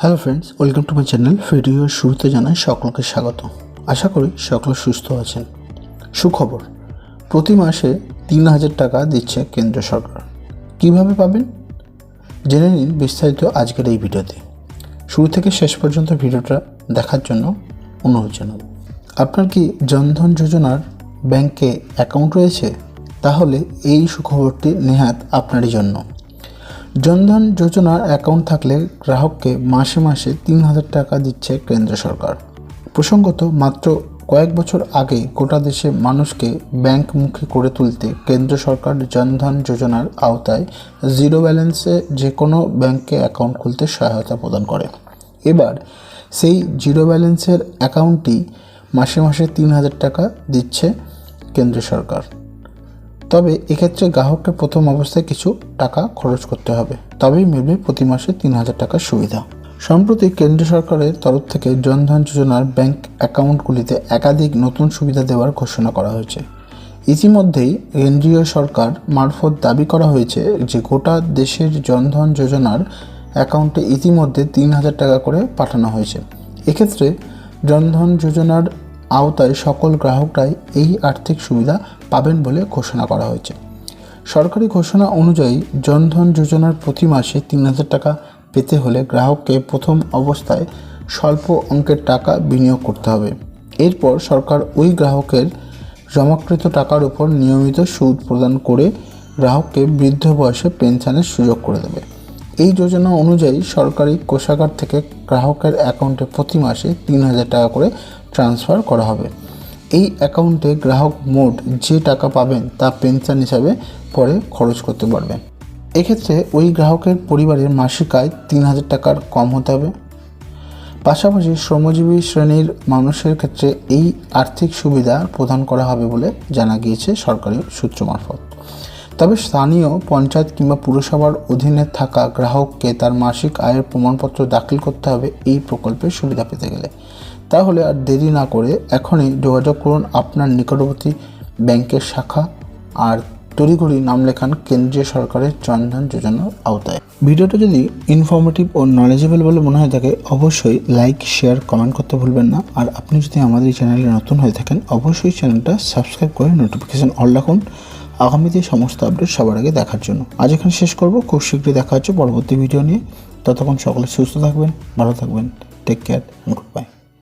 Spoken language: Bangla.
Hello friends, welcome to my channel. ভিডিওর শুরুতে জানাই সকলকে স্বাগত। আশা করি সকলে সুস্থ আছেন। সুখবর, প্রতি মাসে ৩,০০০ টাকা দিচ্ছে কেন্দ্র সরকার। কিভাবে পাবেন জেনে নিন বিস্তারিত আজকের এই ভিডিওতে। শুরু থেকে শেষ পর্যন্ত ভিডিওটা দেখার জন্য অনুরোধ জানাব। আপনার কি জনধন যোজনার ব্যাংকে অ্যাকাউন্ট রয়েছে? তাহলে এই সুখবরটি নেহাত আপনারই জন্য। জনধন যোজনার অ্যাকাউন্ট থাকলে গ্রাহককে মাসে মাসে ৩,০০০ টাকা দিচ্ছে কেন্দ্র সরকার। প্রসঙ্গত, মাত্র কয়েক বছর আগে গোটা দেশে মানুষকে ব্যাংকমুখী করে তুলতে কেন্দ্র সরকার জনধন যোজনার আওতায় জিরো ব্যালেন্সে যে কোনো ব্যাংকে অ্যাকাউন্ট খুলতে সহায়তা প্রদান করে। এবার সেই জিরো ব্যালেন্সের অ্যাকাউন্টটি মাসে মাসে ৩,০০০ টাকা দিচ্ছে কেন্দ্র সরকার। তবে এক্ষেত্রে গ্রাহককে প্রথম অবস্থায় কিছু টাকা খরচ করতে হবে, তবেই মিলবে প্রতি মাসে ৩,০০০ টাকার সুবিধা। সম্প্রতি কেন্দ্র সরকারের তরফ থেকে জনধন যোজনার ব্যাংক অ্যাকাউন্টগুলিতে একাধিক নতুন সুবিধা দেওয়ার ঘোষণা করা হয়েছে। ইতিমধ্যেই কেন্দ্রীয় সরকার মারফত দাবি করা হয়েছে যে গোটা দেশের জনধন যোজনার অ্যাকাউন্টে ইতিমধ্যে ৩,০০০ টাকা করে পাঠানো হয়েছে। এক্ষেত্রে জনধন যোজনার আওতায় সকল গ্রাহকরাই এই আর্থিক সুবিধা পাবেন বলে ঘোষণা করা হয়েছে। সরকারি ঘোষণা অনুযায়ী জনধন যোজনার প্রতি মাসে ৩,০০০ টাকা পেতে হলে গ্রাহককে প্রথম অবস্থায় স্বল্প অঙ্কের টাকা বিনিয়োগ করতে হবে। এরপর সরকার ওই গ্রাহকের জমাকৃত টাকার উপর নিয়মিত সুদ প্রদান করে গ্রাহককে বৃদ্ধ বয়সে পেনশনের সুযোগ করে দেবে। এই যোজনা অনুযায়ী সরকারি কোষাগার থেকে গ্রাহকের অ্যাকাউন্টে প্রতি মাসে ৩,০০০ টাকা করে ট্রান্সফার করা হবে। এই অ্যাকাউন্টে গ্রাহক মোট যে টাকা পাবেন তা পেনশন হিসাবে পরে খরচ করতে পারবেন। এক্ষেত্রে ওই গ্রাহকের পরিবারের মাসিক আয় ৩,০০০ টাকার কম হতে হবে। পাশাপাশি শ্রমজীবী শ্রেণীর মানুষের ক্ষেত্রে এই আর্থিক সুবিধা প্রদান করা হবে বলে জানা গিয়েছে সরকারি সূত্র মারফত। তবে স্থানীয় পঞ্চায়েত কিংবা পুরসভার অধীনে থাকা গ্রাহককে তার মাসিক আয়ের প্রমাণপত্র দাখিল করতে হবে এই প্রকল্পের সুবিধা পেতে গেলে। তাহলে আর দেরি না করে এখনই যোগাযোগ করুন আপনার নিকটবর্তী ব্যাংকের শাখা আর তড়িঘড়ি নাম লেখান কেন্দ্রীয় সরকারের জনধন যোজনার আওতায়। ভিডিওটা যদি ইনফরমেটিভ ও নলেজেবল বলে মনে হয়ে থাকে অবশ্যই লাইক, শেয়ার, কমেন্ট করতে ভুলবেন না। আর আপনি যদি আমাদের এই চ্যানেলে নতুন হয়ে থাকেন অবশ্যই চ্যানেলটা সাবস্ক্রাইব করে নোটিফিকেশান অল রাখুন আগামীতে সমস্ত আপডেট সবার আগে দেখার জন্য। আজ এখানে শেষ করব, খুব শীঘ্রই দেখা হচ্ছে পরবর্তী ভিডিও নিয়ে। ততক্ষণ সকলে সুস্থ থাকবেন, ভালো থাকবেন। Take care, good bye.